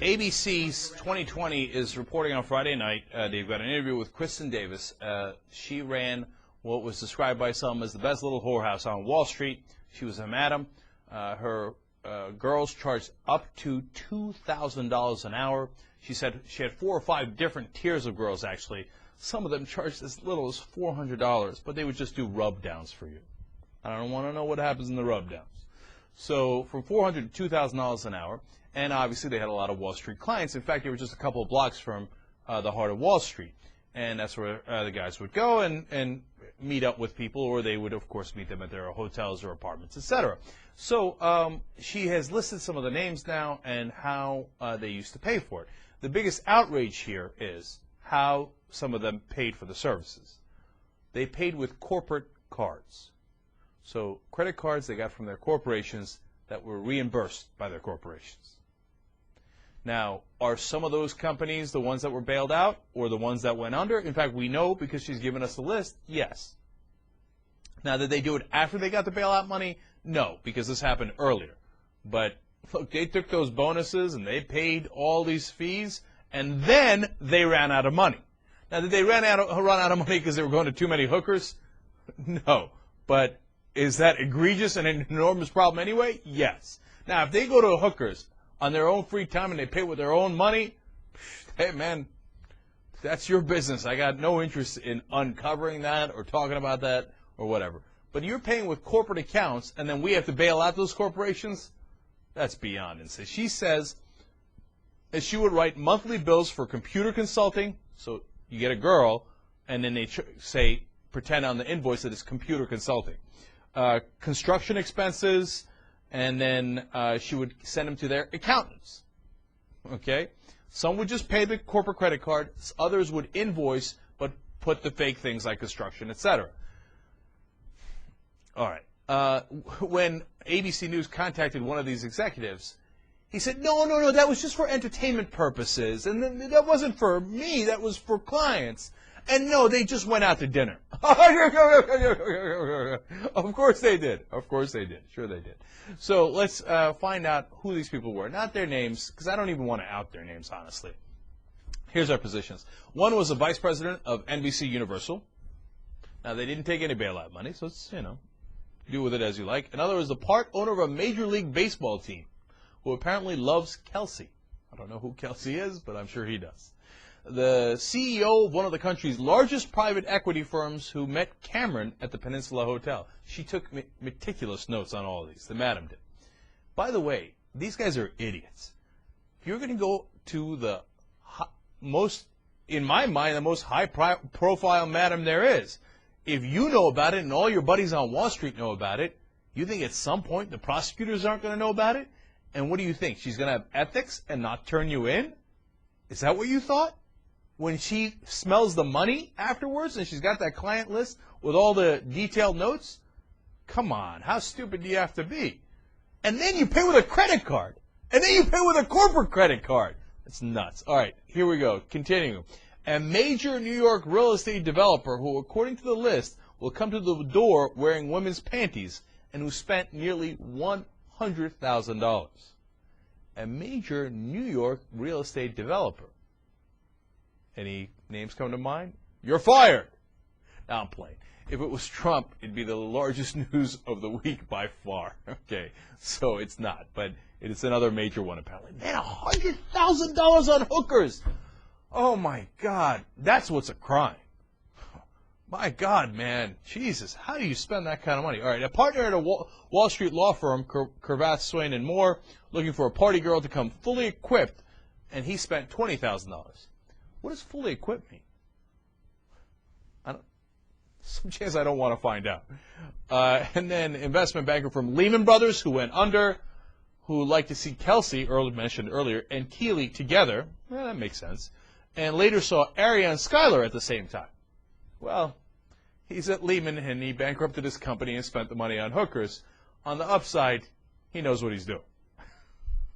ABC's 2020 is reporting on Friday night. They've got an interview with Kristen Davis. She ran what was described by some as the best little whorehouse on Wall Street. She was a madam. Her girls charged up to $2,000 an hour. She said she had 4 or 5 different tiers of girls, actually. Some of them charged as little as $400, but they would just do rub-downs for you. I don't want to know what happens in the rub-downs. So from $400 to $2,000 an hour, and obviously they had a lot of Wall Street clients. In fact, they were just a couple of blocks from the heart of Wall Street, and that's where the guys would go and meet up with people, or they would, of course, meet them at their hotels or apartments, etc. So she has listed some of the names now and how they used to pay for it. The biggest outrage here is how some of them paid for the services. They paid with corporate cards. So credit cards they got from their corporations that were reimbursed by their corporations. Now, are some of those companies the ones that were bailed out or the ones that went under? In fact, we know because she's given us the list, yes. Now, did they do it after they got the bailout money? No, because this happened earlier. But, look, they took those bonuses and they paid all these fees, and then they ran out of money. Now, did they run out of money because they were going to too many hookers? No. But is that egregious and an enormous problem anyway? Yes. Now, if they go to hookers on their own free time and they pay with their own money, hey, man, that's your business. I got no interest in uncovering that or talking about that or whatever. But you're paying with corporate accounts, and then we have to bail out those corporations? That's beyond insane. She says that she would write monthly bills for computer consulting. So you get a girl, and then they say, pretend on the invoice that it's computer consulting. Construction expenses, and then she would send them to their accountants. Okay? Some would just pay the corporate credit card. Others would invoice, but put the fake things like construction, etc. All right. When ABC News contacted one of these executives, he said, no, that was just for entertainment purposes. And then that wasn't for me. That was for clients. And no, they just went out to dinner. Of course they did. Of course they did. Sure they did. So let's find out who these people were. Not their names, because I don't even want to out their names, honestly. Here's our positions. One was the vice president of NBC Universal. Now, they didn't take any bailout money, so it's, do with it as you like. Another is the part owner of a Major League Baseball team who apparently loves Kelsey. I don't know who Kelsey is, but I'm sure he does. The CEO of one of the country's largest private equity firms who met Cameron at the Peninsula Hotel. She took meticulous notes on all of these. The madam did. By the way, these guys are idiots. If you're going to go to the most, in my mind, the most high-profile madam there is, if you know about it and all your buddies on Wall Street know about it, you think at some point the prosecutors aren't going to know about it? And what do you think? She's going to have ethics and not turn you in? Is that what you thought? When she smells the money afterwards and she's got that client list with all the detailed notes? Come on, how stupid do you have to be? And then you pay with a credit card. And then you pay with a corporate credit card. It's nuts. All right, here we go. Continuing. A major New York real estate developer who, according to the list, will come to the door wearing women's panties and who spent nearly $100,000. A major New York real estate developer. Any names come to mind? You're fired. Now I'm playing. If it was Trump, it'd be the largest news of the week by far. Okay, so it's not, but it's another major one apparently. Man, $100,000 on hookers. Oh my God, that's what's a crime. My God, man, Jesus, how do you spend that kind of money? All right, a partner at a Wall Street law firm, Cravath, Swaine and Moore, looking for a party girl to come fully equipped, and he spent $20,000. What does fully equipped mean? Some chance I don't want to find out. And then investment banker from Lehman Brothers, who went under, who would like to see Kelsey, mentioned earlier, and Keeley together. Well, that makes sense. And later saw Aria and Schuyler at the same time. Well, he's at Lehman, and he bankrupted his company and spent the money on hookers. On the upside, he knows what he's doing.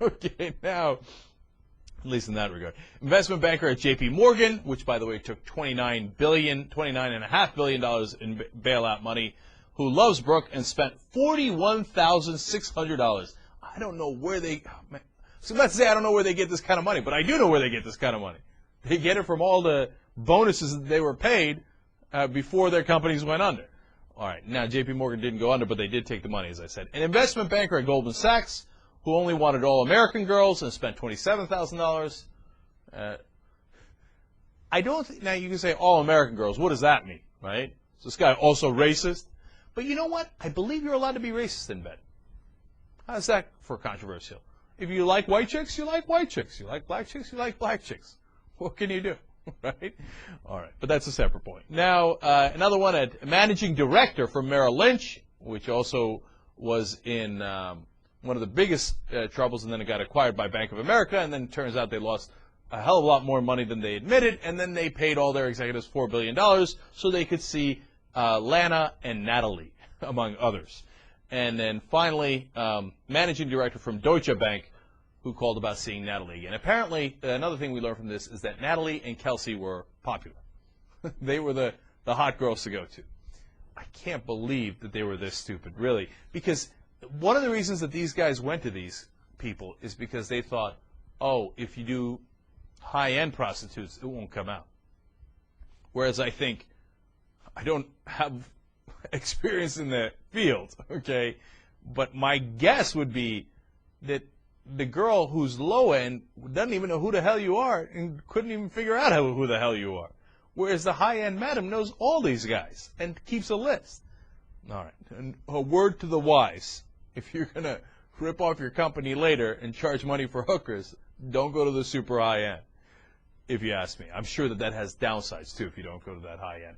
Okay, now, at least in that regard. Investment banker at J.P. Morgan, which, by the way, took $29.5 billion in bailout money, who loves Brooke and spent $41,600. I don't know where they... So let's say I don't know where they get this kind of money, but I do know where they get this kind of money. They get it from all the bonuses that they were paid before their companies went under. All right, now J.P. Morgan didn't go under, but they did take the money, as I said. An investment banker at Goldman Sachs who only wanted all American girls and spent $27,000. I don't think, now you can say all American girls. What does that mean, right? Is this guy also racist? But you know what? I believe you're allowed to be racist in bed. How's that for controversial? If you like white chicks, you like white chicks. You like black chicks, you like black chicks. What can you do, right? All right, but that's a separate point. Now, another one, a managing director from Merrill Lynch, which also was in one of the biggest troubles, and then it got acquired by Bank of America, and then it turns out they lost a hell of a lot more money than they admitted, and then they paid all their executives $4 billion so they could see Lana and Natalie, among others. And then finally, managing director from Deutsche Bank, who called about seeing Natalie again. Apparently, another thing we learned from this is that Natalie and Kelsey were popular. They were the hot girls to go to. I can't believe that they were this stupid, really. Because one of the reasons that these guys went to these people is because they thought, oh, if you do high-end prostitutes, it won't come out. Whereas I think, I don't have experience in the field, okay? But my guess would be that the girl who's low-end doesn't even know who the hell you are and couldn't even figure out who the hell you are. Whereas the high-end madam knows all these guys and keeps a list. All right, and a word to the wise. If you're going to rip off your company later and charge money for hookers, don't go to the super high-end, if you ask me. I'm sure that has downsides, too, if you don't go to that high-end.